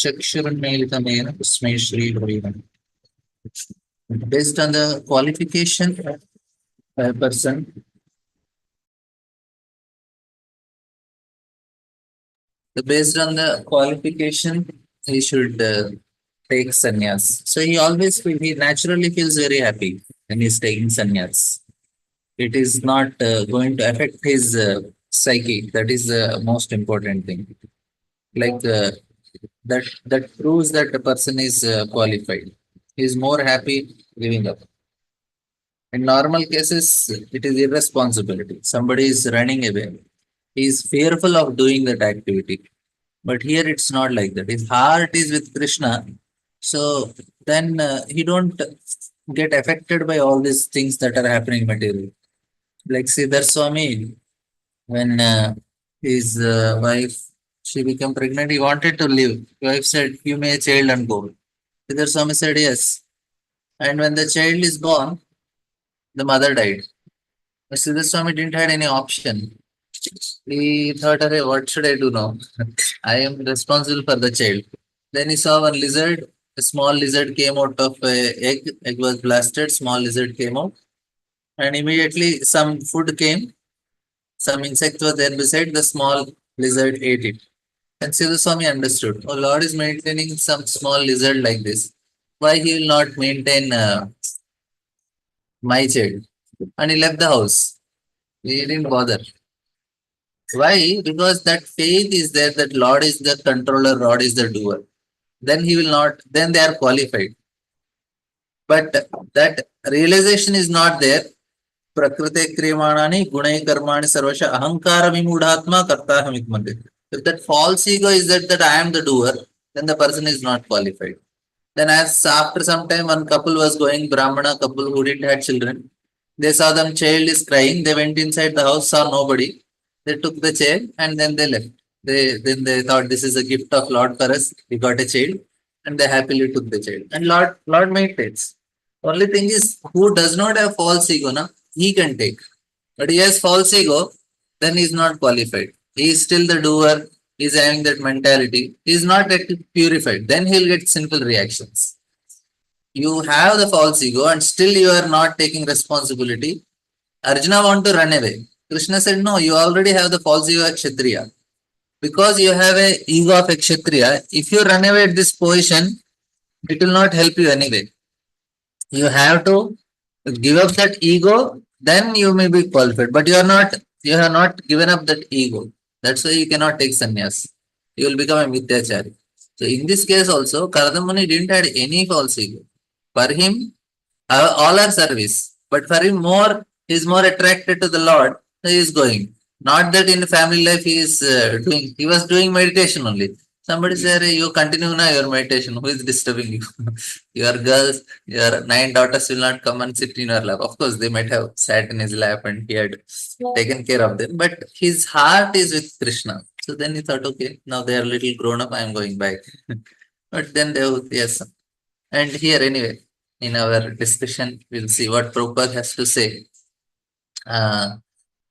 चक्षुरुन्मीलितमेन तस्मै श्रीगुरवे नमः. Based on the qualification of a person, based on the qualification, he should take sannyas. So he naturally feels very happy when he's taking sannyas. It is not going to affect his psyche. That is the most important thing. Like that proves that the person is qualified. He is more happy giving up. In normal cases, it is irresponsibility. Somebody is running away. He is fearful of doing that activity. But here it's not like that. His heart is with Krishna. So then he don't get affected by all these things that are happening materially. Like Siddhar Swami, when his wife, she became pregnant, he wanted to live. His wife said, "Give me a child and go." Siddhar Swami said yes. And when the child is born, the mother died. But Siddhar Swami didn't have any option. He thought, "Arey, what should I do now? I am responsible for the child." Then he saw one lizard. A small lizard came out of a egg. Egg was blasted. Small lizard came out. And immediately some food came. Some insect was there beside. The small lizard ate it. And Sivaswami understood. Oh, Lord is maintaining some small lizard like this. Why he will not maintain my child? And he left the house. He didn't bother. Why? Because that faith is there that Lord is the controller, Lord is the doer. Then he will not, then they are qualified. But that realization is not there. Prakrite kriyamanani gunai karmani sarvasha ahankara vimudhatma kartaham itmande. If that false ego is that I am the doer, then the person is not qualified. Then as after some time, one couple was going, Brahmana couple who didn't have children. They saw them child is crying. They went inside the house, saw nobody. They took the child and then they left. They thought this is a gift of Lord for us. We got a child, and they happily took the child. And Lord maintains. Only thing is, who does not have false ego, na, he can take. But he has false ego, then he is not qualified. He is still the doer. He is having that mentality. He is not yet purified. Then he will get sinful reactions. You have the false ego and still you are not taking responsibility. Arjuna want to run away. Krishna said, no, you already have the false ego of Kshatriya. Because you have a ego of a Kshatriya, if you run away at this position, it will not help you anyway. You have to give up that ego, then you may be qualified. But you have not given up that ego. That's why you cannot take sannyas. You will become a mithyachari. So in this case also, Kardamani didn't have any false ego. For him, all are service. But for him, he is more attracted to the Lord. So he is going. Not that in family life he was doing meditation only. Somebody said, you continue now your meditation. Who is disturbing you? Your girls, your 9 daughters will not come and sit in your lap. Of course, they might have sat in his lap and he had taken care of them. But his heart is with Krishna. So then he thought, okay, now they are little grown up, I am going back. But then they would, yes. And here anyway, in our discussion, we'll see what Prabhupada has to say.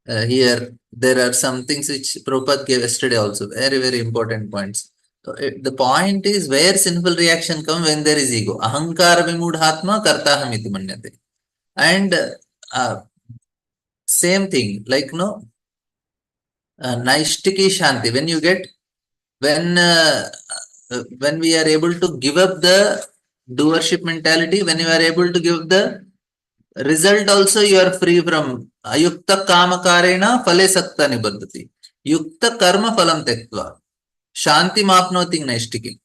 Here, there are some things which Prabhupada gave yesterday also, very, very important points. So, the point is where sinful reaction comes when there is ego. Ahankara vimudhatma kartaham iti manyate. And same thing, like no, naishtiki shanti. When we are able to give up the doership mentality, when you are able to give the result also, you are free from ayukta kamakarena phale sakta nibaddhati. Yukta karma phalam tektva. Shanti mapnoti naishtiki.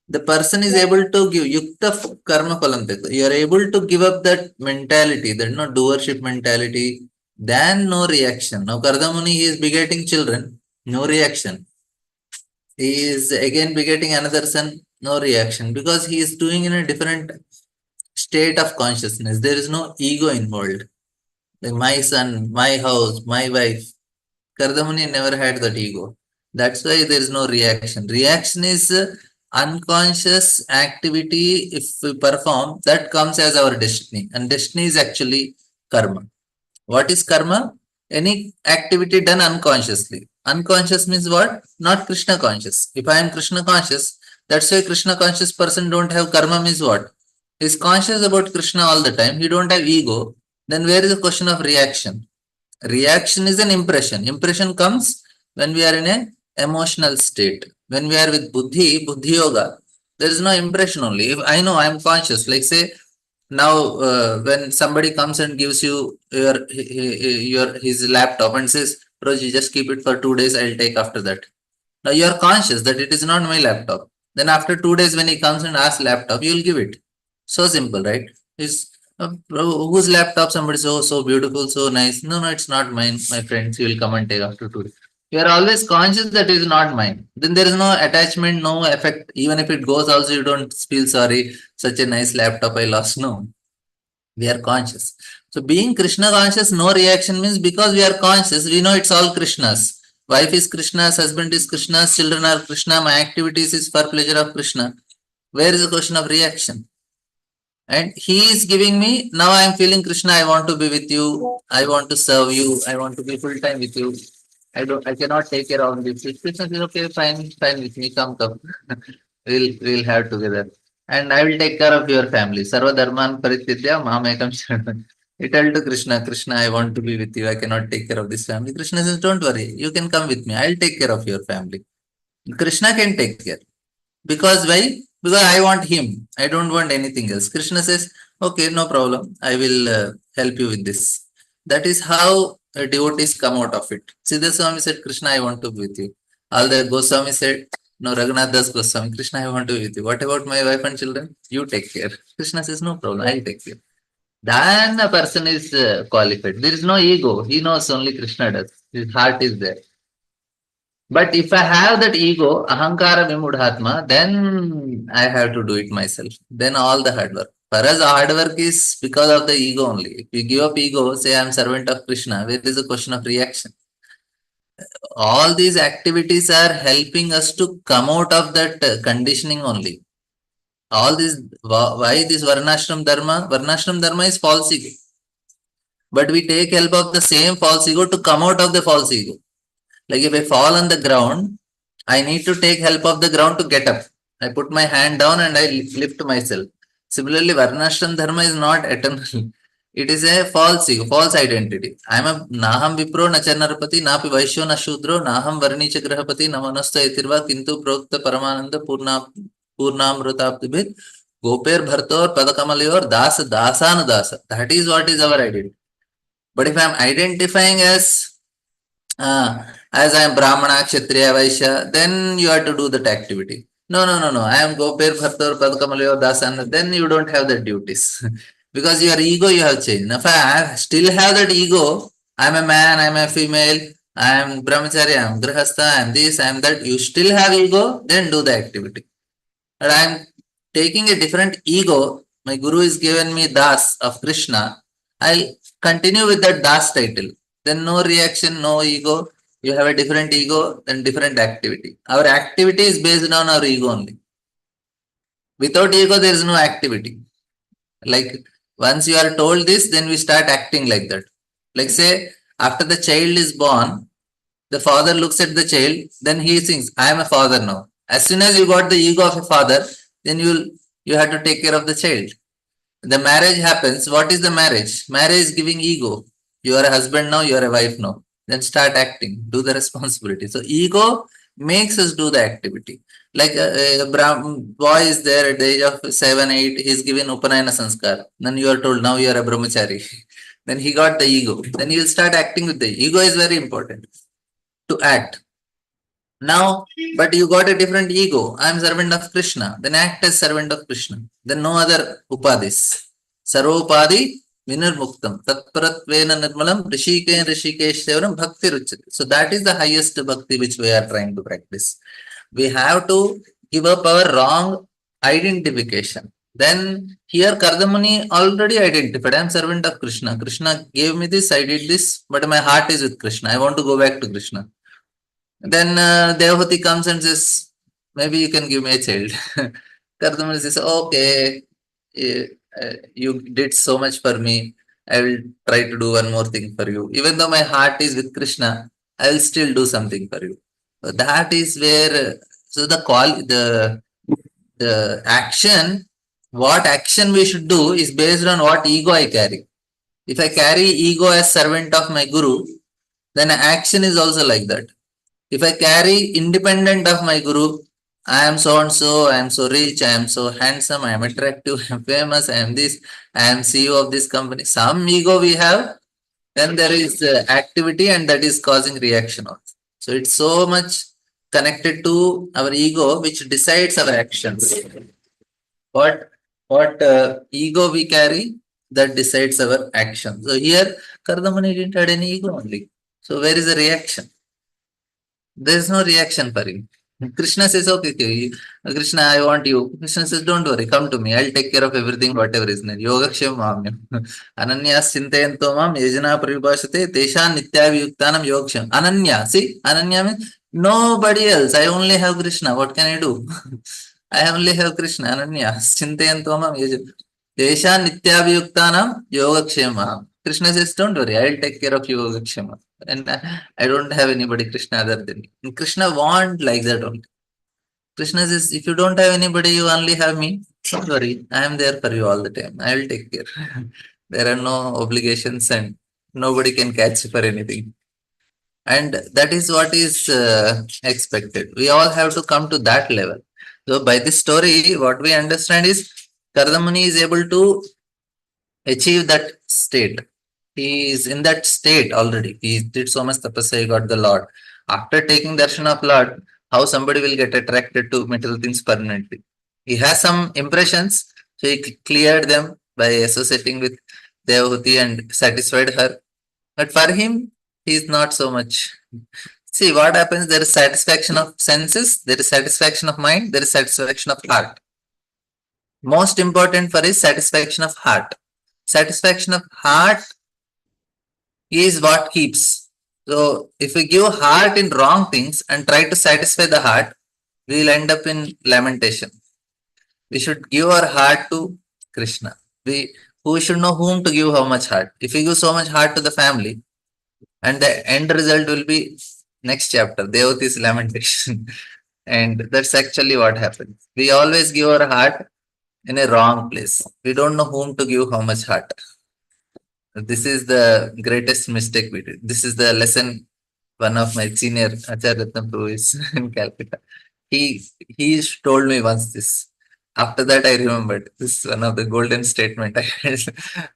The person is able to give yukta karma phalam tektva. You are able to give up that mentality, that no doership mentality, then no reaction. Now Kardamuni, he is begetting children, no reaction. He is again begetting another son, no reaction, because he is doing in a different state of consciousness. There is no ego involved. Like my son, my house, my wife. Kardamuni never had that ego. That's why there is no reaction. Reaction is unconscious activity. If we perform, that comes as our destiny. And destiny is actually karma. What is karma? Any activity done unconsciously. Unconscious means what? Not Krishna conscious. If I am Krishna conscious, that's why Krishna conscious person don't have karma means what? He's conscious about Krishna all the time. He don't have ego. Then where is the question of reaction? Reaction is an impression. Impression comes when we are in a emotional state. When we are with buddhi yoga, there is no impression only. If I know I am conscious, like say now when somebody comes and gives you your his laptop and says, Roji, just keep it for 2 days, I'll take after that. Now you are conscious that it is not my laptop. Then after 2 days, when he comes and asks laptop, you will give it. So simple, right? Is whose laptop? Somebody so beautiful, so nice. No, no, it's not mine, my friends. You will come and take after 2 days. You are always conscious that it is not mine. Then there is no attachment, no effect. Even if it goes, also you don't feel sorry. Such a nice laptop I lost. No, we are conscious. So being Krishna conscious, no reaction means because we are conscious, we know it's all Krishna's. Wife is Krishna's, husband is Krishna's, children are Krishna, my activities is for pleasure of Krishna. Where is the question of reaction? And he is giving me, now I am feeling Krishna, I want to be with you, I want to serve you, I want to be full time with you. I cannot take care of this. Krishna says, okay, fine with me, come. we'll have together. And I will take care of your family. Sarva Dharman Paritidya Mahamekam Sharanam. He told to Krishna, Krishna, I want to be with you. I cannot take care of this family. Krishna says, don't worry, you can come with me. I'll take care of your family. Krishna can take care. Because why? Because I want him. I don't want anything else. Krishna says, okay, no problem. I will help you with this. That is how devotees come out of it. Siddha Swami said, Krishna, I want to be with you. All the Goswami said, no, Raghunath Das Goswami, Krishna, I want to be with you. What about my wife and children? You take care. Krishna says, no problem. I'll take care. Then a person is qualified. There is no ego. He knows only Krishna does. His heart is there. But if I have that ego, ahankara vimudhatma, then I have to do it myself. Then all the hard work. For us, hard work is because of the ego only. If we give up ego, say I am servant of Krishna, where is the question of reaction? All these activities are helping us to come out of that conditioning only. All this, why this Varnashram Dharma? Varnashram Dharma is false ego. But we take help of the same false ego to come out of the false ego. Like if I fall on the ground, I need to take help of the ground to get up. I put my hand down and I lift myself. Similarly, Varnashram Dharma is not eternal. It is a false ego, false identity. I am a Naham Vipro, Nachanarpati, Napi Vaishyo, Nashudro, Naham Varnicha Grahapati, Namanasta Etirva, Kintu Prokta Paramananda, Purnamrutabdibit, Goper Bhartor, Padakamayor, Dasa, Dasana Dasa. That is what is our identity. But if I am identifying as I am Brahmana, Kshatriya, Vaishya, then you have to do that activity. No. I am Goper, Bhartar, Padkamalayo, Dasan. Then you don't have the duties. Because your ego you have changed. If I still have that ego, I am a man, I am a female, I am Brahmachari, I am Grihastha, I am this, I am that. You still have ego, then do the activity. But I am taking a different ego. My Guru is given me Das of Krishna. I'll continue with that Das title. Then no reaction, no ego. You have a different ego, then different activity. Our activity is based on our ego only. Without ego, there is no activity. Like once you are told this, then we start acting like that. Like say, after the child is born, the father looks at the child, then he thinks, I am a father now. As soon as you got the ego of a father, then you have to take care of the child. The marriage happens. What is the marriage? Marriage is giving ego. You are a husband now, you are a wife now. Then start acting, do the responsibility. So ego makes us do the activity. Like a boy is there at the age of 7, 8, he is given Upanayana Sanskar. Then you are told, now you are a brahmachari. Then he got the ego. Then he will start acting with the ego is very important to act. Now, but you got a different ego. I am servant of Krishna. Then act as servant of Krishna. Then no other upadis. Sarvopadi vinirmuktam. Tatparatvena nirmalam rishikesh bhakti ruchati. So that is the highest bhakti which we are trying to practice. We have to give up our wrong identification. Then here Kardamani already identified. I am servant of Krishna. Krishna gave me this, I did this, but my heart is with Krishna. I want to go back to Krishna. Then Devhuti comes and says, maybe you can give me a child. Kardamani says, okay, you did so much for me. I will try to do one more thing for you. Even though my heart is with Krishna, I will still do something for you. So that is where, so the action, what action we should do is based on what ego I carry. If I carry ego as servant of my guru, then action is also like that. If I carry independent of my guru, I am so and so, I am so rich, I am so handsome, I am attractive, I am famous, I am this, I am CEO of this company. Some ego we have, then there is activity and that is causing reaction also. So it's so much connected to our ego which decides our actions. What ego we carry, that decides our action. So here Kardamani didn't have any ego only. So where is the reaction? There is no reaction for him. Krishna says, okay, okay, Krishna, I want you. Krishna says, don't worry, come to me. I'll take care of everything, whatever is needed. Yogakshem mamyam. Ananyas chintayanto mam yajana paribhashate teshan nityaviyuktanam yogakshem. Ananya, see, Ananya means nobody else. I only have Krishna. What can I do? I only have Krishna. Ananya chintayanto mam yajana. Teshan nityaviyuktanam yogakshem. Krishna says, don't worry, I'll take care of yogakshem. And I don't have anybody Krishna other than me. And Krishna want like that only. Krishna says, if you don't have anybody, you only have me. Don't worry, I am there for you all the time. I will take care. There are no obligations and nobody can catch you for anything. And that is what is expected. We all have to come to that level. So by this story, what we understand is Kardamuni is able to achieve that state. He is in that state already. He did so much tapasya, he got the Lord. After taking darshan of Lord, how somebody will get attracted to material things permanently? He has some impressions, so he cleared them by associating with Devahuti and satisfied her. But for him, he is not so much. See what happens, there is satisfaction of senses, there is satisfaction of mind, there is satisfaction of heart. Most important for is satisfaction of heart. Satisfaction of heart is what keeps. So if we give heart in wrong things and try to satisfy the heart, we will end up in lamentation. We should give our heart to Krishna. We should know whom to give how much heart. If we give so much heart to the family, and the end result will be next chapter, Devati's lamentation. And that's actually what happens. We always give our heart in a wrong place. We don't know whom to give how much heart. This is the greatest mistake we did. This is the lesson one of my senior Acharya Ratnam Prabhu is in Calcutta. He told me once this. After that, I remembered this is one of the golden statement I had.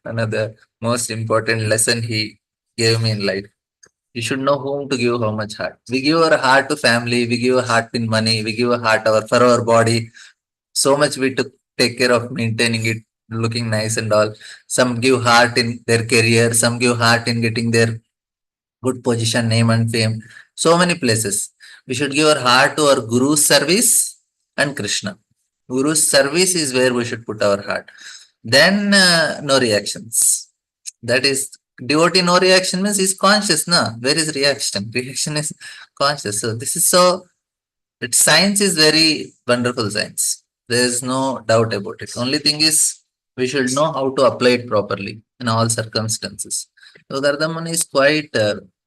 One of the most important lesson he gave me in life. You should know whom to give how much heart. We give our heart to family, we give our heart in money, we give our heart for our body. So much we took take care of maintaining it, looking nice and all. Some give heart in their career, some give heart in getting their good position, name and fame. So many places. We should give our heart to our Guru's service and Krishna. Guru's service is where we should put our heart. Then no reactions. That is, devotee no reaction means is conscious, na? Where is reaction? Reaction is conscious. So this is so, science is very wonderful science. There is no doubt about it. Only thing is we should know how to apply it properly in all circumstances. So Gardamani is quite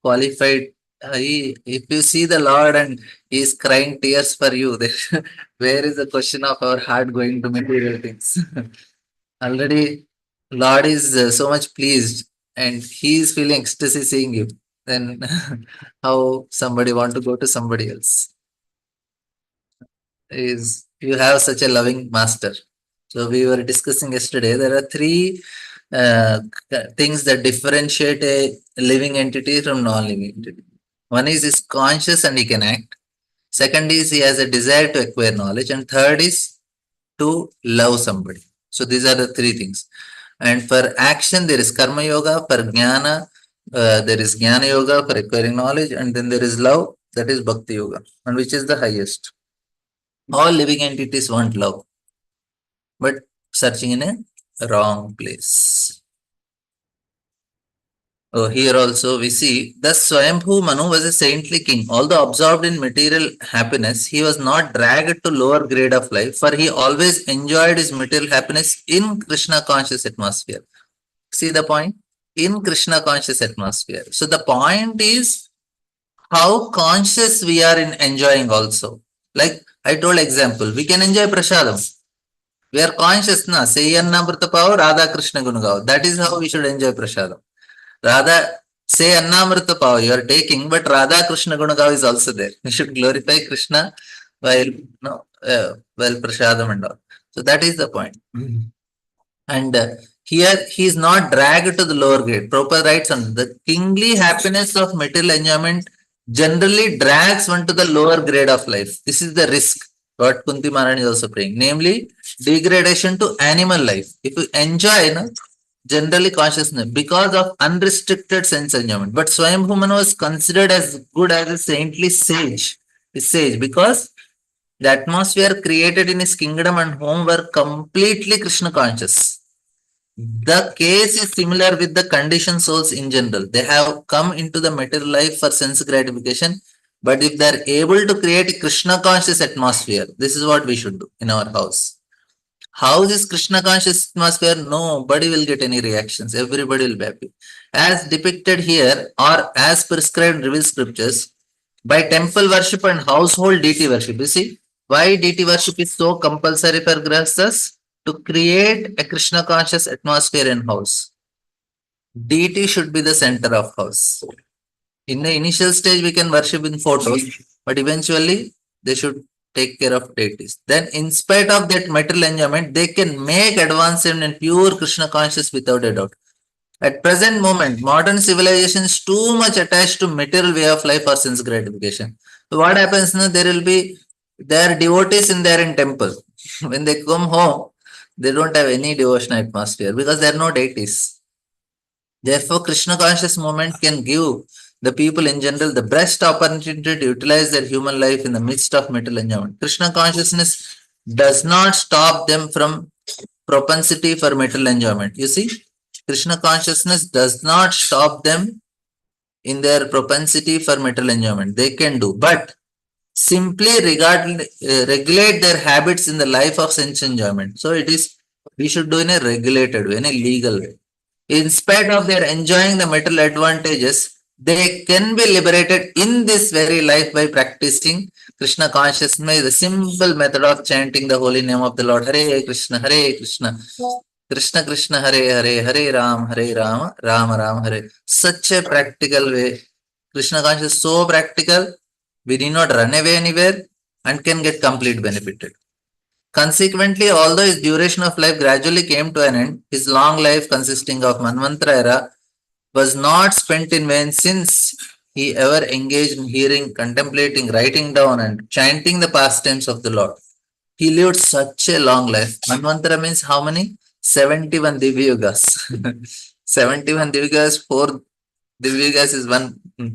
qualified. If you see the Lord and he is crying tears for you, where is the question of our heart going to material things? Already Lord is so much pleased and he is feeling ecstasy seeing you. Then how somebody want to go to somebody else? Is you have such a loving master. So we were discussing yesterday, there are three things that differentiate a living entity from non-living entity. One is conscious and he can act. Second is he has a desire to acquire knowledge. And third is to love somebody. So these are the three things. And for action, there is karma yoga. For jnana, there is jnana yoga for acquiring knowledge. And then there is love, that is bhakti yoga. And which is the highest. All living entities want love, but searching in a wrong place. Oh, here also we see, thus Swayambhu Manu was a saintly king. Although absorbed in material happiness, he was not dragged to lower grade of life, for he always enjoyed his material happiness in Krishna conscious atmosphere. See the point? in Krishna conscious atmosphere. So the point is how conscious we are in enjoying also. Like I told example, we can enjoy prasadam. We are conscious na. Say Annamrita Pao, Radha Krishna Gunagao. That is how we should enjoy prasadam. Radha, say Annamrita Pao, you are taking, but Radha Krishna Gunagao is also there. We should glorify Krishna while while prasadam and all. So that is the point. And here he is not dragged to the lower grade. Proper writes on the kingly happiness of material enjoyment generally drags one to the lower grade of life. This is the risk what Kunti Maharani is also praying, namely degradation to animal life. If you enjoy, generally consciousness because of unrestricted sense enjoyment. But Swayambhumana was considered as good as a saintly sage because the atmosphere created in his kingdom and home were completely Krishna conscious. The case is similar with the conditioned souls in general. They have come into the material life for sense gratification, but if they are able to create a Krishna conscious atmosphere, this is what we should do in our house. House is Krishna conscious atmosphere, nobody will get any reactions. Everybody will be happy. As depicted here or as prescribed in revealed scriptures, by temple worship and household deity worship. You see, why deity worship is so compulsory for grahasthas? To create a Krishna conscious atmosphere in house. Deity should be the center of house. In the initial stage, we can worship in photos, but eventually they should take care of deities. Then, in spite of that material enjoyment, they can make advancement in pure Krishna conscious without a doubt. At present moment, modern civilization is too much attached to material way of life or sense gratification. So what happens now? There will be their devotees in there in temple. When they come home, they don't have any devotional atmosphere because there are no deities. Therefore, Krishna conscious movement can give the people in general the best opportunity to utilize their human life in the midst of material enjoyment. Krishna consciousness does not stop them from propensity for material enjoyment. You see, Krishna consciousness does not stop them in their propensity for material enjoyment. They can do, but simply regulate their habits in the life of sense enjoyment. So it is we should do in a regulated way, in a legal way. In spite of their enjoying the material advantages, they can be liberated in this very life by practicing Krishna consciousness, the simple method of chanting the holy name of the Lord. Hare Krishna, Hare Krishna, Krishna Krishna, Hare Hare, Hare Rama, Rama Rama, Hare. Such a practical way. Krishna consciousness is so practical, we need not run away anywhere and can get complete benefited. Consequently, although his duration of life gradually came to an end, his long life consisting of Manvantara era was not spent in vain since he ever engaged in hearing, contemplating, writing down and chanting the pastimes of the Lord. He lived such a long life. Manvantara means how many? 71 Divyugas. 71 Divyugas, 4 Divyugas is one, 4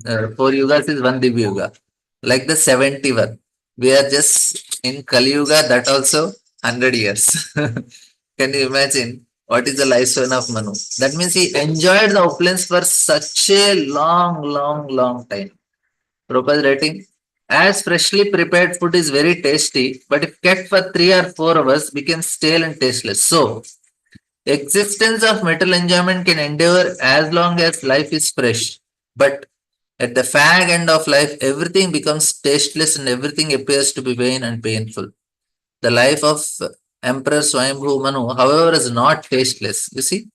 Yugas is one Divyuga. Like the 71. We are just in Kali Yuga, that also 100 years. Can you imagine what is the lifespan of Manu? That means he enjoyed the opulence for such a long time. Prabhupada rating, as freshly prepared food is very tasty, but if kept for 3 or 4 hours, becomes stale and tasteless. So, existence of material enjoyment can endure as long as life is fresh, but at the fag end of life, everything becomes tasteless and everything appears to be vain and painful. The life of Emperor Swayambhu Manu, however, is not tasteless. You see,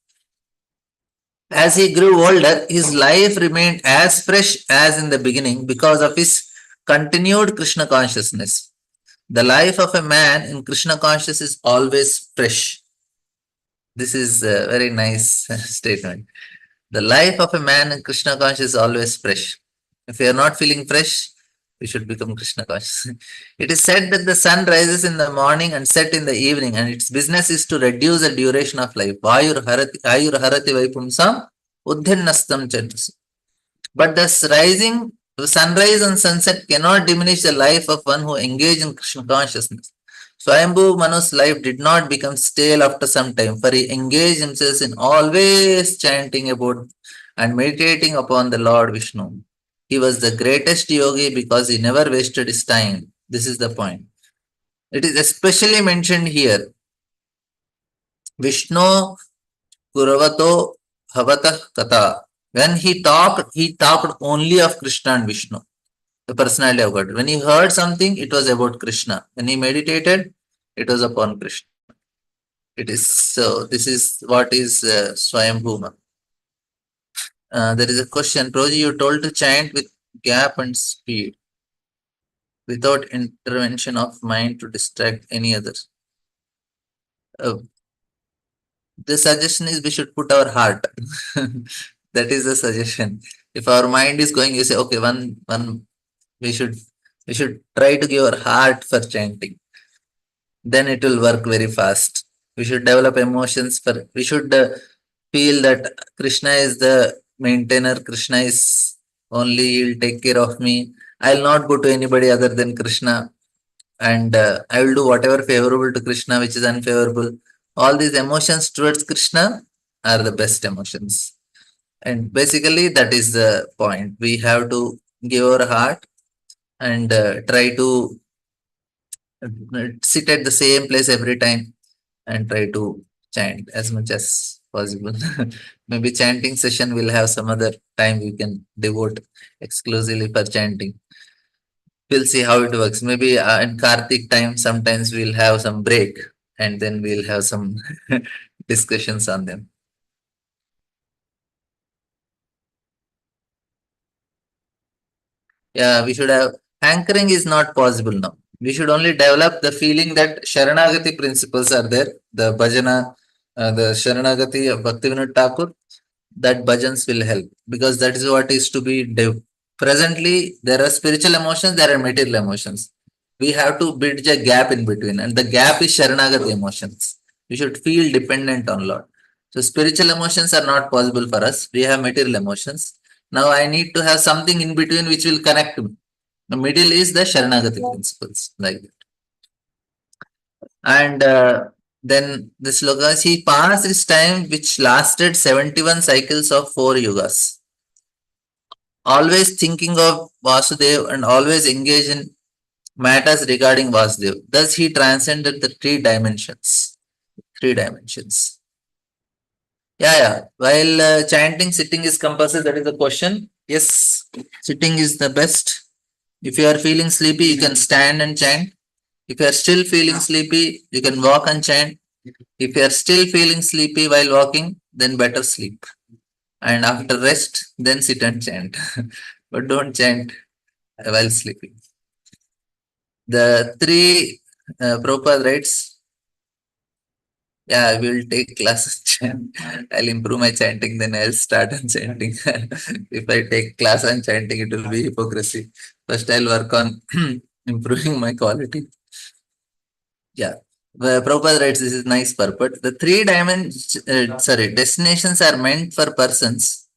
as he grew older, his life remained as fresh as in the beginning because of his continued Krishna consciousness. The life of a man in Krishna consciousness is always fresh. This is a very nice statement. The life of a man in Krishna consciousness is always fresh. If you are not feeling fresh, we should become Krishna conscious. It is said that the sun rises in the morning and set in the evening, and its business is to reduce the duration of life. Ayur harati vaipumsam uddhinnastam chantas. But the rising, the sunrise and sunset cannot diminish the life of one who engaged in Krishna consciousness. Swayambhu Manu's life did not become stale after some time, for he engaged himself in always chanting about and meditating upon the Lord Vishnu. He was the greatest yogi because he never wasted his time. This is the point. It is especially mentioned here. Vishnu Kuravato Bhavatah Katha. When he talked only of Krishna and Vishnu, the personality of God. When he heard something, it was about Krishna. When he meditated, it was upon Krishna. It is so. This is what is Swayambhuma. There is a question. Prabhuji, you told to chant with gap and speed without intervention of mind to distract any others. Uh, the suggestion is we should put our heart. That is the suggestion. If our mind is going, you say, okay, one we should we should try to give our heart for chanting. Then it will work very fast. We should develop emotions for. We should feel that Krishna is the maintainer. Krishna is only he'll take care of me. I'll not go to anybody other than Krishna, and I will do whatever favorable to Krishna, which is unfavorable. All these emotions towards Krishna are the best emotions. And basically, that is the point. We have to give our heart and try to sit at the same place every time and try to chant as much as possible. Maybe chanting session will have some other time we can devote exclusively for chanting. We'll see how it works. Maybe in Kartik time, sometimes we'll have some break and then we'll have some discussions on them. Yeah, we should have anchoring is not possible now. We should only develop the feeling that Sharanagati principles are there. The bhajana, the Sharanagati of Bhaktivinoda Thakur, that bhajans will help because that is what is to be presently. There are spiritual emotions, there are material emotions. We have to bridge a gap in between, and the gap is Sharanagati emotions. We should feel dependent on Lord. So spiritual emotions are not possible for us. We have material emotions. Now I need to have something in between which will connect me. The middle is the Sharanagati principles, like that. And then this Lokas, he passed his time which lasted 71 cycles of 4 yugas, always thinking of Vasudev and always engaged in matters regarding Vasudev. Thus, he transcended the three dimensions. Three dimensions. Yeah, yeah. While chanting, sitting is compulsory. That is the question. Yes, sitting is the best. If you are feeling sleepy, you can stand and chant. If you are still feeling sleepy, you can walk and chant. If you are still feeling sleepy while walking, then better sleep. And after rest, then sit and chant. But don't chant while sleeping. The three Prabhupada writes, yeah, I will take classes chant. I'll improve my chanting, then I'll start on chanting. If I take class on chanting, it will be hypocrisy. First, I'll work on improving my quality. Yeah. Prabhupada writes, this is nice purport. The three dimensions, destinations are meant for persons.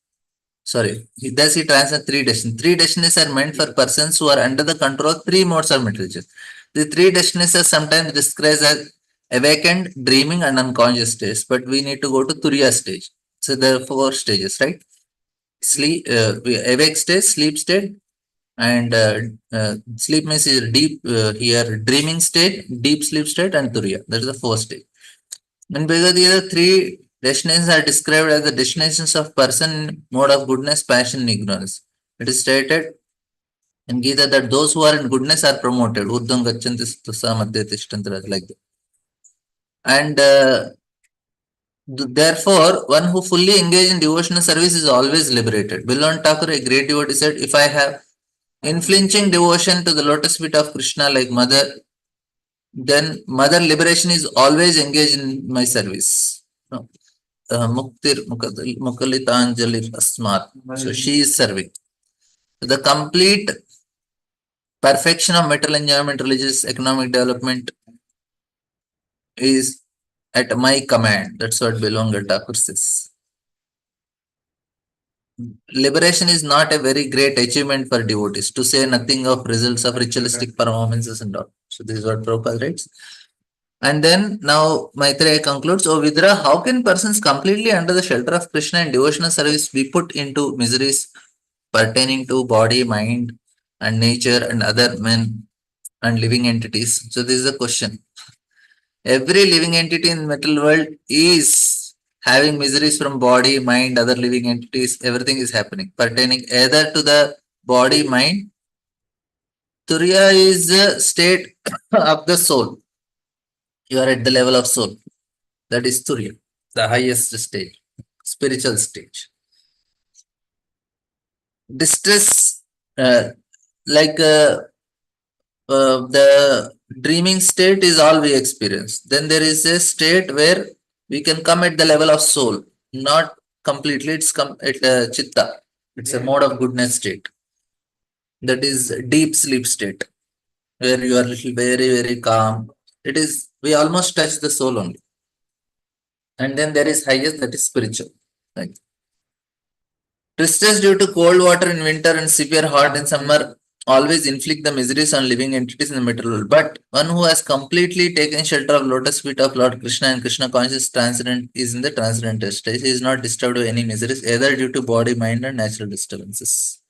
Sorry, does he translate three destinations? Three destinations are meant for persons who are under the control of three modes of materialism. The three destinations are sometimes described as awakened, dreaming, and unconscious states, but we need to go to Turiya stage. So there are four stages, right? Sleep, awake state, sleep state, and sleep means is deep here, dreaming state, deep sleep state, and Turiya. That is the fourth stage. And because the other three destinations are described as the destinations of person, mode of goodness, passion, and ignorance. It is stated in Gita that those who are in goodness are promoted. Urdhvam gachanti stusa madhya tishtanti, like that. And therefore, one who fully engaged in devotional service is always liberated. Bilan Thakur, a great devotee, said, if I have unflinching devotion to the lotus feet of Krishna like mother, then mother liberation is always engaged in my service. No. Muktir Mukalitanjali Asmat. So she is serving. The complete perfection of material enjoyment, religious, economic development is at my command. That's what Belonga Thakur says. Liberation is not a very great achievement for devotees, to say nothing of results of ritualistic performances and all. So this is what Prabhupada writes. And then now Maitreya concludes, oh Vidra, how can persons completely under the shelter of Krishna and devotional service be put into miseries pertaining to body, mind, and nature and other men and living entities? So this is the question. Every living entity in the material world is having miseries from body, mind, other living entities, everything is happening, pertaining either to the body, mind. Turiya is a state of the soul. You are at the level of soul. That is Turiya, the highest stage, spiritual stage. Distress, uh, like the dreaming state is all we experience. Then there is a state where we can come at the level of soul, not completely. It's come at chitta. It's a mode of goodness state. That is deep sleep state where you are little very very calm. It is we almost touch the soul only. And then there is highest, that is spiritual. Right. Distress due to cold water in winter and severe hot in summer always inflict the miseries on living entities in the material world. But one who has completely taken shelter of lotus feet of Lord Krishna and Krishna conscious transcendent is in the transcendental stage. He is not disturbed by any miseries, either due to body, mind, and natural disturbances.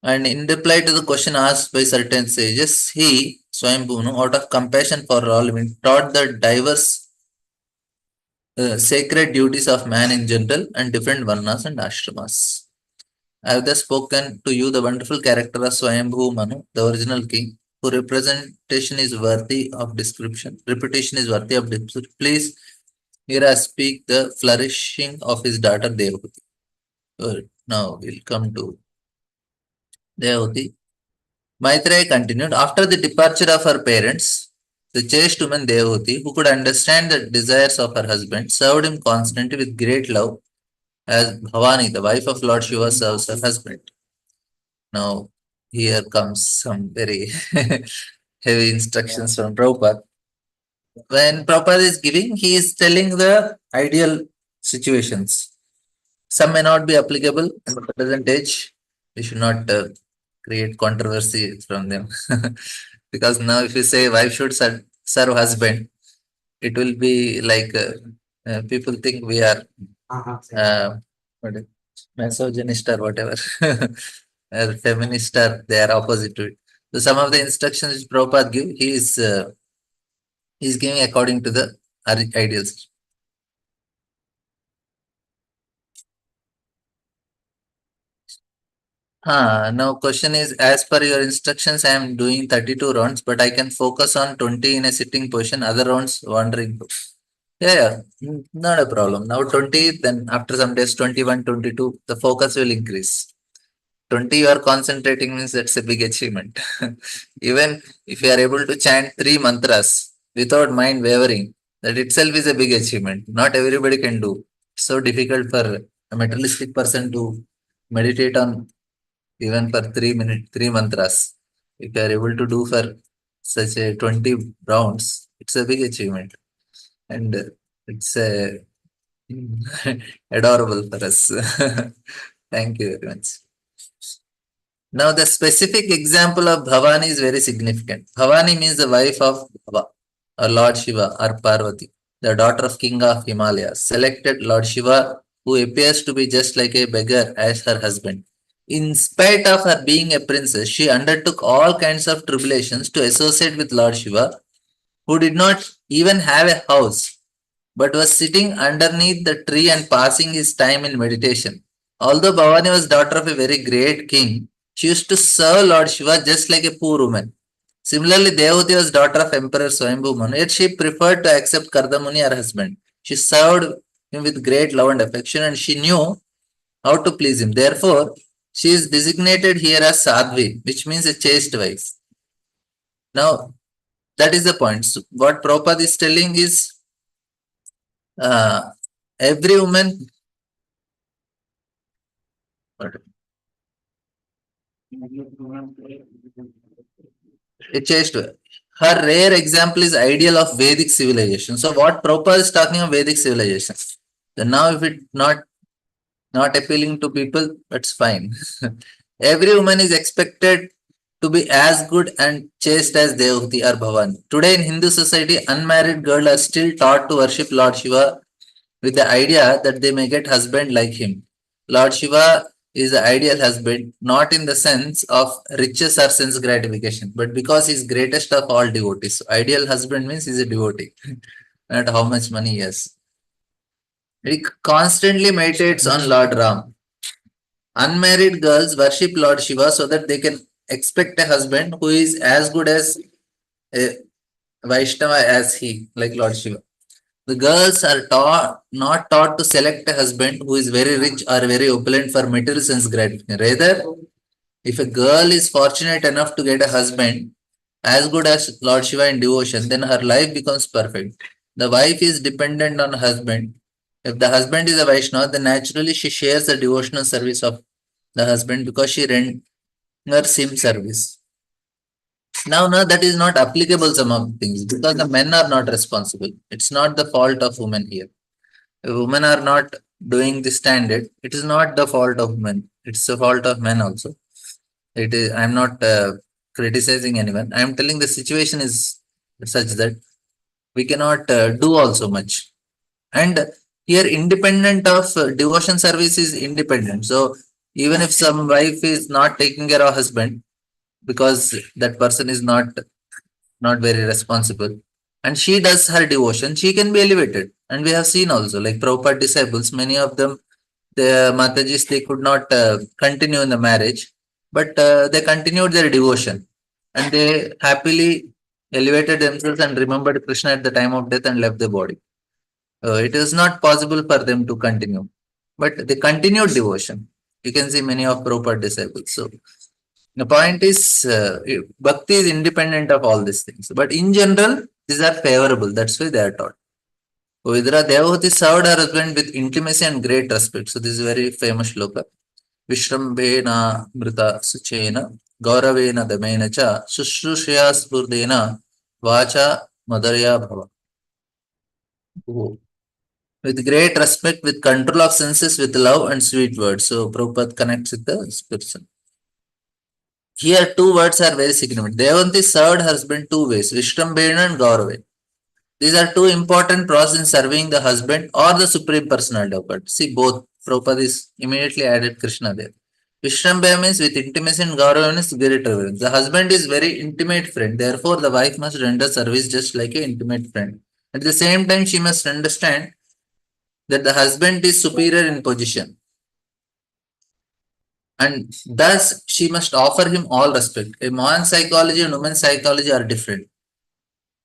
And in reply to the question asked by certain sages, he, Swayambhuvanu, out of compassion for all living, taught the diverse sacred duties of man in general and different varnas and ashramas. I have thus spoken to you the wonderful character of Swayambhu Manu, the original king, whose representation is worthy of description. Reputation is worthy of description. Please hear us speak the flourishing of his daughter Devahuti. Now we'll come to Devahuti. Maitreya continued, after the departure of her parents, the chaste woman Devahuti, who could understand the desires of her husband, served him constantly with great love as Bhavani, the wife of Lord Shiva, serves her husband. Now, here comes some very heavy instructions from Prabhupada. When Prabhupada is giving, he is telling the ideal situations. Some may not be applicable at the present age. We should not create controversy from them. Because now, if you say wife should serve husband, it will be like people think we are what is- misogynist or whatever, or feminist, or they are opposite to it. So some of the instructions which Prabhupada give, he is giving according to the ideals. Now question is, as per your instructions, I am doing 32 rounds, but I can focus on 20 in a sitting position, other rounds wandering. Yeah, not a problem. Now 20, then after some days 21, 22, the focus will increase. 20 you are concentrating means that's a big achievement. Even if you are able to chant three mantras without mind wavering, that itself is a big achievement. Not everybody can do. It's so difficult for a materialistic person to meditate on even for 3 minutes, three mantras. If you are able to do for such a 20 rounds, it's a big achievement. And it's adorable for us. Thank you very much. Now, the specific example of Bhavani is very significant. Bhavani means the wife of Bhava, or Lord Shiva, or Parvati, the daughter of King of Himalayas, selected Lord Shiva, who appears to be just like a beggar, as her husband. In spite of her being a princess, she undertook all kinds of tribulations to associate with Lord Shiva, who did not even have a house, but was sitting underneath the tree and passing his time in meditation. Although Bhavani was daughter of a very great king, she used to serve Lord Shiva just like a poor woman. Similarly, Devahuti was daughter of Emperor Swayambhu Manu, yet she preferred to accept Kardamuni, her husband. She served him with great love and affection, and she knew how to please him. Therefore, she is designated here as Sadhvi, which means a chaste wife. Now, that is the point. So what Prabhupada is telling is every woman, a chaste wife. Her rare example is ideal of Vedic civilization. So what Prabhupada is talking of Vedic civilization. Then now if it not appealing to people, that's fine. Every woman is expected to be as good and chaste as Devahuti or Bhavani. Today in Hindu society, unmarried girls are still taught to worship Lord Shiva with the idea that they may get husband like him. Lord Shiva is the ideal husband, not in the sense of riches or sense gratification, but because he's greatest of all devotees. So ideal husband means he's a devotee, not how much money he has. He constantly meditates on Lord Ram. Unmarried girls worship Lord Shiva so that they can expect a husband who is as good as a Vaishnava as he, like Lord Shiva. The girls are not taught to select a husband who is very rich or very opulent for material sense gratification. Rather, if a girl is fortunate enough to get a husband as good as Lord Shiva in devotion, then her life becomes perfect. The wife is dependent on her husband. If the husband is a Vaishnava, then naturally she shares the devotional service of the husband because she renders him service. Now, that is not applicable some of the things because the men are not responsible. It's not the fault of women here. If women are not doing the standard, it is not the fault of men. It's the fault of men also. It is. I'm not criticizing anyone. I'm telling the situation is such that we cannot do also much. And here, independent of devotion service is independent. So even if some wife is not taking care of husband because that person is not very responsible, and she does her devotion, she can be elevated. And we have seen also, like Prabhupada disciples, many of them, the Matajis, they could not continue in the marriage, but they continued their devotion and they happily elevated themselves and remembered Krishna at the time of death and left the body. It is not possible for them to continue, but they continued devotion. You can see many of Prabhupada disciples. So the point is, bhakti is independent of all these things. But in general, these are favorable. That's why they are taught. Vidra Devavati served her husband with intimacy and great respect. So this is very famous shloka. Vishrambena mrita suchena gauravena damena cha shushrushrya spurdena vacha madarya bhava. Oh. With great respect, with control of senses, with love and sweet words. So Prabhupada connects with the spiritual. Here, two words are very significant. Devanti served her husband two ways, Vishrambena and Gaurave. These are two important processes in serving the husband or the Supreme Personality of God. See, both. Prabhupada is immediately added Krishna there. Vishrambena means with intimacy and Gaurava means great reverence. The husband is very intimate friend. Therefore, the wife must render service just like an intimate friend. At the same time, she must understand that the husband is superior in position. And thus, she must offer him all respect. A man's psychology and woman's psychology are different.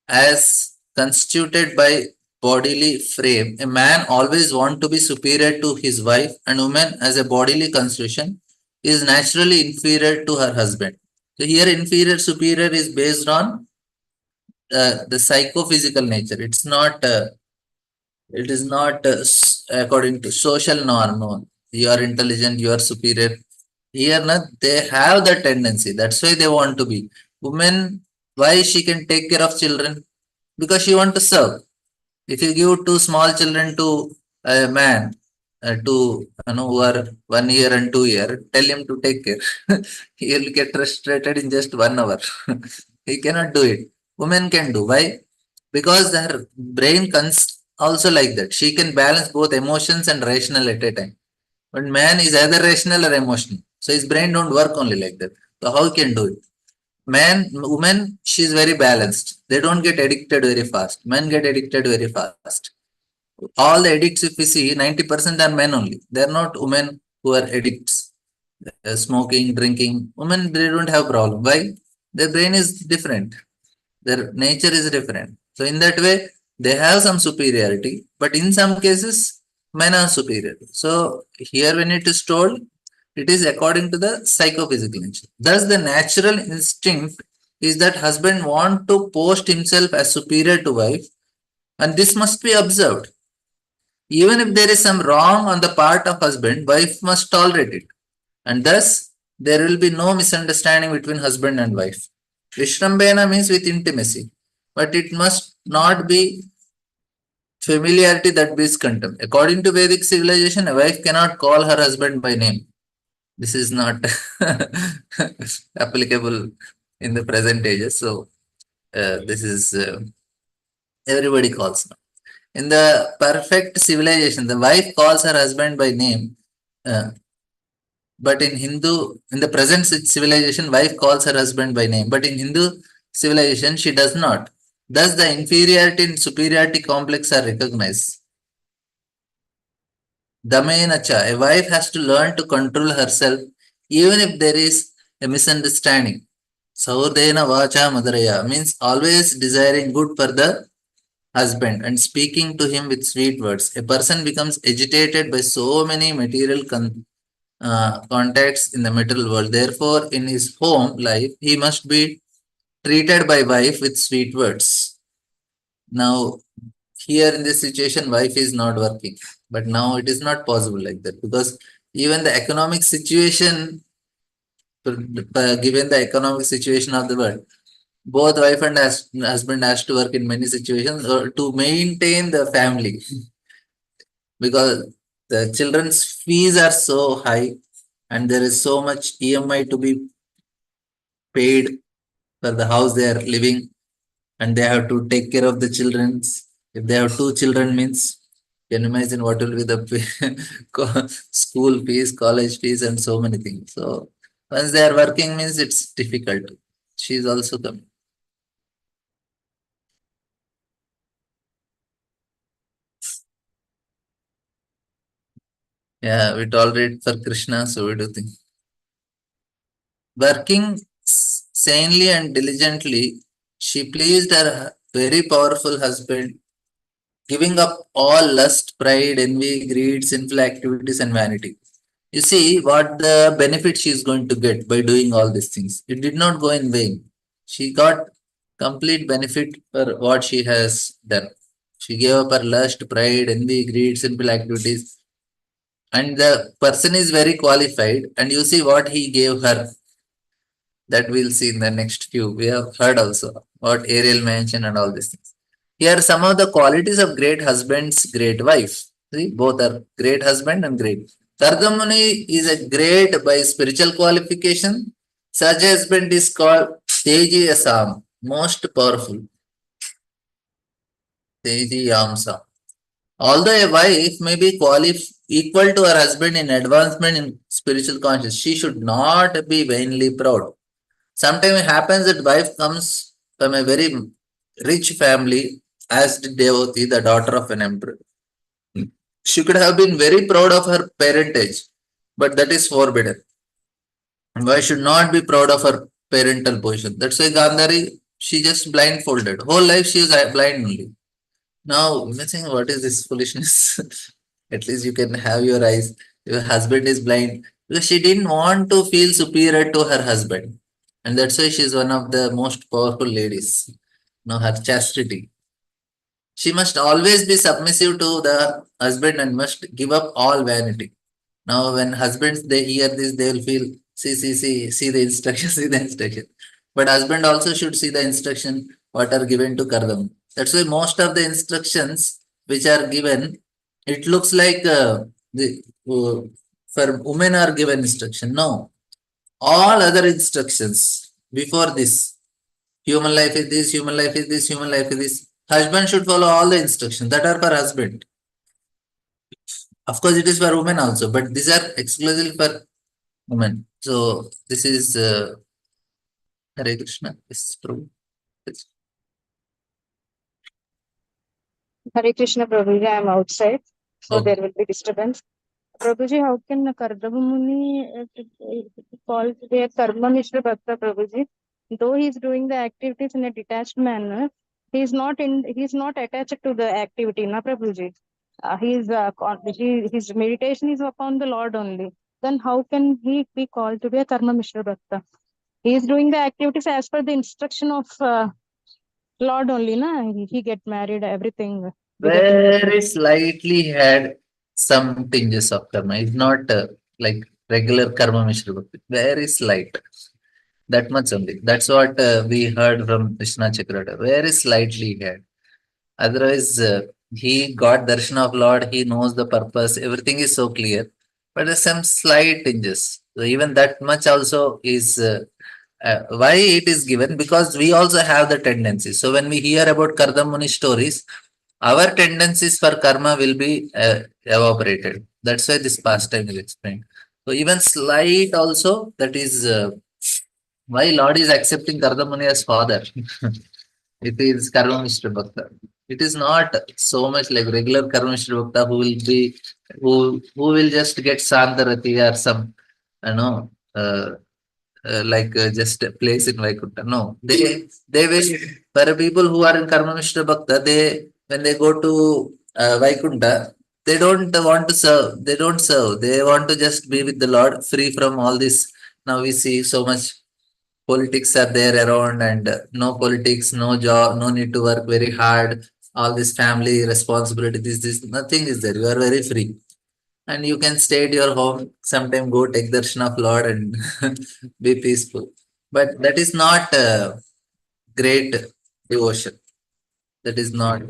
As constituted by bodily frame, a man always wants to be superior to his wife, and woman, as a bodily constitution, is naturally inferior to her husband. So here, inferior superior is based on the psychophysical nature. It is not according to social norm. No. You are intelligent, you are superior. Here, they have the tendency. That's why they want to be. Women, why she can take care of children? Because she want to serve. If you give two small children to a man, who are 1 year and 2 year, tell him to take care. He'll get frustrated in just 1 hour. He cannot do it. Women can do. Why? Because her brain comes also like that. She can balance both emotions and rational at a time. But man is either rational or emotional. So his brain don't work only like that. So how he can do it? Woman, she's very balanced. They don't get addicted very fast. Men get addicted very fast. All the addicts, if we see, 90% are men only. They're not women who are addicts. Smoking, drinking. Women, they don't have problem. Why? Their brain is different. Their nature is different. So in that way, they have some superiority. But in some cases, men are superior. So here when it is told, it is according to the psychophysical nature. Thus, the natural instinct is that husband want to post himself as superior to wife, and this must be observed. Even if there is some wrong on the part of husband, wife must tolerate it, and thus there will be no misunderstanding between husband and wife. Vishrambena means with intimacy, but it must not be familiarity that beats contempt. According to Vedic civilization, a wife cannot call her husband by name. This is not applicable in the present ages. So this is everybody calls now. In the perfect civilization, the wife calls her husband by name. But in the present civilization, wife calls her husband by name. But in Hindu civilization, she does not. Thus, the inferiority and superiority complex are recognized. Damenacha, a wife has to learn to control herself even if there is a misunderstanding. Saurdena vacha madaraya means always desiring good for the husband and speaking to him with sweet words. A person becomes agitated by so many material contacts in the material world. Therefore, in his home life, he must be treated by wife with sweet words. Now, here in this situation, wife is not working, but now it is not possible like that because even the economic situation, given the economic situation of the world, both wife and husband has to work in many situations to maintain the family because the children's fees are so high and there is so much EMI to be paid for the house they are living and they have to take care of the children's. If they have two children means you can imagine what will be the school fees, college fees and so many things. So once they are working means it's difficult. She is also coming. Yeah, we tolerate for Krishna, so we do think. Working sanely and diligently, she pleased her very powerful husband, giving up all lust, pride, envy, greed, sinful activities, and vanity. You see what the benefit she is going to get by doing all these things. It did not go in vain. She got complete benefit for what she has done. She gave up her lust, pride, envy, greed, sinful activities, and the person is very qualified. And you see what he gave her, that we'll see in the next few. We have heard also what Ariel mentioned and all these things. Here, some of the qualities of great husbands, great wife. See, both are great husband and great. Kardamuni is a great by spiritual qualification. Such husband is called Teji Asam, most powerful. Teji Yamsa. Although a wife may be equal to her husband in advancement in spiritual consciousness, she should not be vainly proud. Sometimes it happens that wife comes from a very rich family, as did Devoti, the daughter of an emperor. She could have been very proud of her parentage, but that is forbidden. And why should not be proud of her parental position? That's why Gandhari, she just blindfolded. Whole life she is blind only. Now, you may think, what is this foolishness? At least you can have your eyes. Your husband is blind. Because she didn't want to feel superior to her husband. And that's why she is one of the most powerful ladies. Now, her chastity. She must always be submissive to the husband and must give up all vanity. Now, when husbands they hear this, they will feel, see the instruction, see the instruction. But husband also should see the instruction what are given to Kardam. That's why most of the instructions which are given, it looks like for women are given instruction. No, all other instructions before this, human life is this, human life is this, human life is this. Husband should follow all the instructions that are for husband. Of course, it is for women also, but these are exclusively for women. So this is Hare Krishna. Yes, Prabhu. Yes. Hare Krishna Prabhuji, I am outside, so Oh, there will be disturbance. Prabhuji, how can Kardama Muni call to be a Karma Mishra Bhakta Prabhuji? Though he is doing the activities in a detached manner, he is not attached to the activity, na Prabhuji. His meditation is upon the Lord only. Then how can he be called to be a Karma Mishra Bhakta? He is doing the activities as per the instruction of Lord only, na? He get married, everything we get in the very slightly had some tinges of karma. It's not like regular karma Mishra Bhakti. Very slight. That much only. That's what we heard from Krishna Chakrata. Very slightly had. Otherwise, he got darshan of Lord. He knows the purpose. Everything is so clear. But there's some slight tinges. So even that much also is why it is given because we also have the tendency. So when we hear about Kardamuni stories, our tendencies for karma will be evaporated. That's why this pastime is explained. So even slight also that is why Lord is accepting Kardamuni as father. It is Karma Mr. Bhakta. It is not so much like regular Karmeshwar Bhakta who will just get Sandarati or some, you know, just a place in Vaikuntha. No, they will, for people who are in Karmamishra Bhakta, they when they go to Vaikuntha, they don't want to serve. They don't serve. They want to just be with the Lord, free from all this. Now we see so much politics are there around, and no politics, no job, no need to work very hard. All this family responsibility, this nothing is there. You are very free, and you can stay at your home. Sometime go take darshan of Lord and be peaceful. But that is not great devotion. That is not.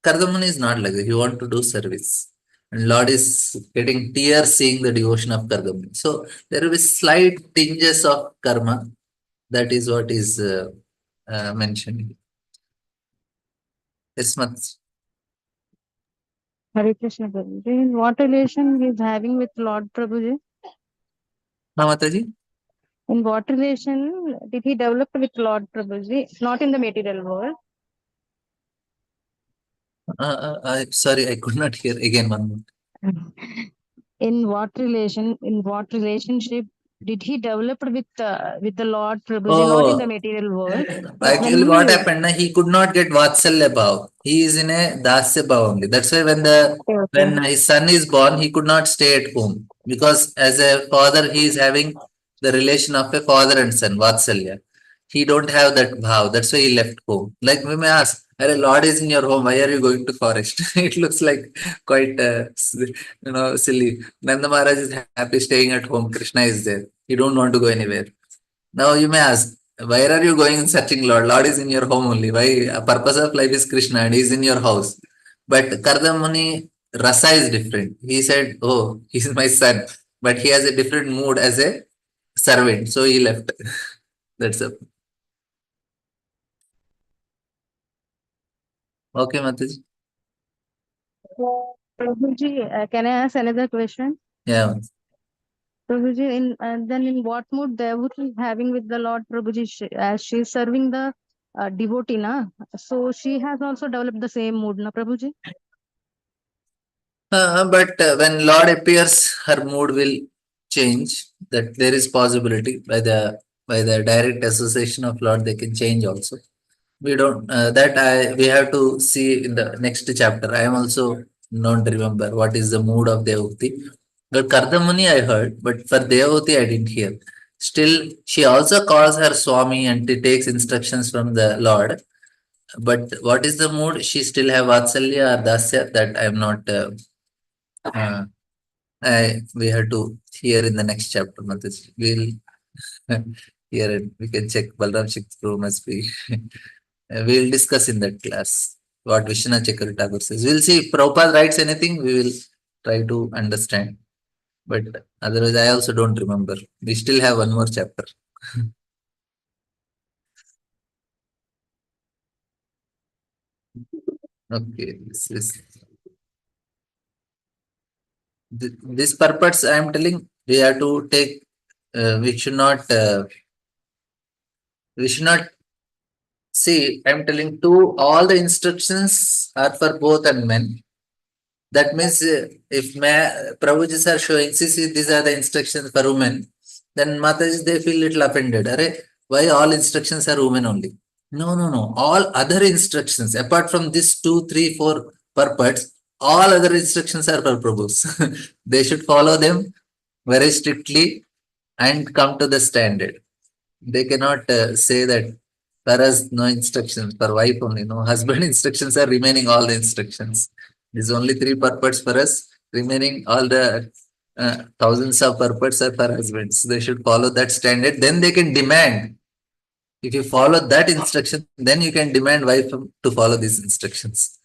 Kardamani is not like that. You want to do service. And Lord is getting tears seeing the devotion of Kardamani. So there will be slight tinges of karma. That is what is mentioned. Yes, Hare Krishna Prabhuji. In what relation he is having with Lord Prabhuji? Mataji? In what relation did he develop with Lord Prabhuji? Not in the material world. Sorry, I could not hear again one more. In what relationship did he develop with the Lord Prabhuji? Not in the Oh, material world, but when actually, what he happened? Na, he could not get Vatsalya Bhav. He is in a Dasya Bhav only. That's why okay, okay. when his son is born, he could not stay at home because as a father, he is having the relation of a father and son, Vatsalya. He don't have that bhav. That's why he left home. Like we may ask, "Arey, Lord is in your home. Why are you going to forest?" It looks like quite silly. Nanda Maharaj is happy staying at home. Krishna is there. He don't want to go anywhere. Now you may ask, where are you going and searching Lord? Lord is in your home only. Why? A purpose of life is Krishna and he is in your house. But Kardamani Rasa is different. He said, oh, he's my son. But he has a different mood as a servant. So he left. That's it. Okay, Mataji. Prabhuji, can I ask another question? Yeah. Prabhuji, then in what mood Devaki is having with the Lord Prabhuji as she is serving the devotee, na? So she has also developed the same mood, na Prabhuji? But when Lord appears, her mood will change. That there is possibility by the direct association of Lord, they can change also. We don't that I we have to see in the next chapter. I am also not remember what is the mood of Devakti. But Kardamuni I heard, but for Devakti I didn't hear. Still, she also calls her Swami and she takes instructions from the Lord. But what is the mood? She still have Vatsalya or Dasya that I am not. Uh, we have to hear in the next chapter. Mataji. We'll hear it. We can check Balram Shakti must be. We'll discuss in that class what Vishwanath Chakravarti Thakur says. We'll see if Prabhupada writes anything, we will try to understand. But otherwise, I also don't remember. We still have one more chapter. Okay, this purpose I am telling, we have to take, we should not see, I'm telling two, all the instructions are for both and men. That means if Prabhuji are showing, see, these are the instructions for women, then Mataji, they feel little offended. Are, why all instructions are women only? No, no, no. All other instructions, apart from this two, three, four purports, all other instructions are for Prabhus. They should follow them very strictly and come to the standard. They cannot say that for us no instructions, for wife only, no husband instructions are remaining all the instructions. There's only three purports for us, remaining all the thousands of purports are for husbands. They should follow that standard. Then they can demand. If you follow that instruction, then you can demand wife to follow these instructions.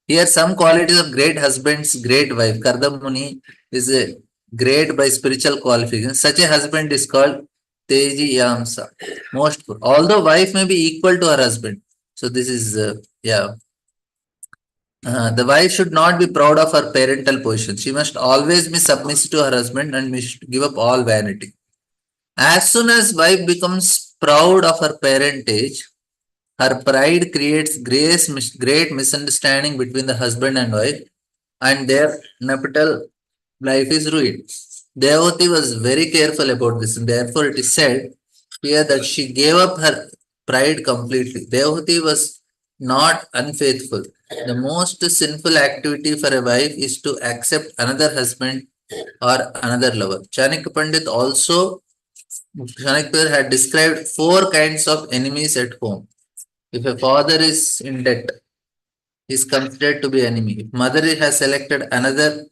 Here, some qualities of great husbands, great wife. Kardamuni is a great by spiritual qualification. Such a husband is called Teji Yamsa. Most good. Although wife may be equal to her husband. So this is yeah. The wife should not be proud of her parental position. She must always be submissive to her husband and must give up all vanity. As soon as wife becomes proud of her parentage, Her pride creates great misunderstanding between the husband and wife, and their nuptial life is ruined. Devati was very careful about this, and therefore it is said here that she gave up her pride completely. Devati was not unfaithful. The most sinful activity for a wife is to accept another husband or another lover. Chanakya Pandit also, Chanakya had described four kinds of enemies at home. If a father is in debt, he is considered to be enemy. If mother has selected another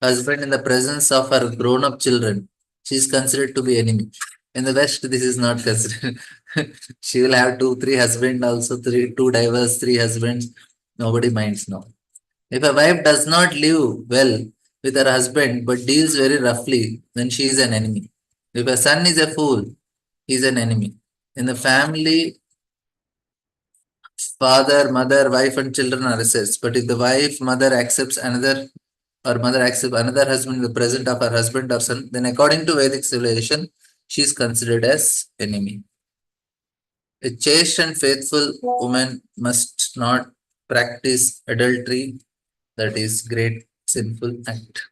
husband in the presence of her grown-up children, she is considered to be enemy. In the West, this is not considered. She will have two, three husbands, also two divorce, three husbands. Nobody minds now. If a wife does not live well with her husband but deals very roughly, then she is an enemy. If a son is a fool, he is an enemy. In the family, father, mother, wife, and children are assets. But if the wife, mother accepts another or mother accepts another husband in the presence of her husband or son, then according to Vedic civilization, she is considered as enemy. A chaste and faithful woman must not practice adultery, that is great sinful act.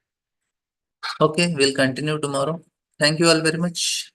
Okay, we'll continue tomorrow. Thank you all very much.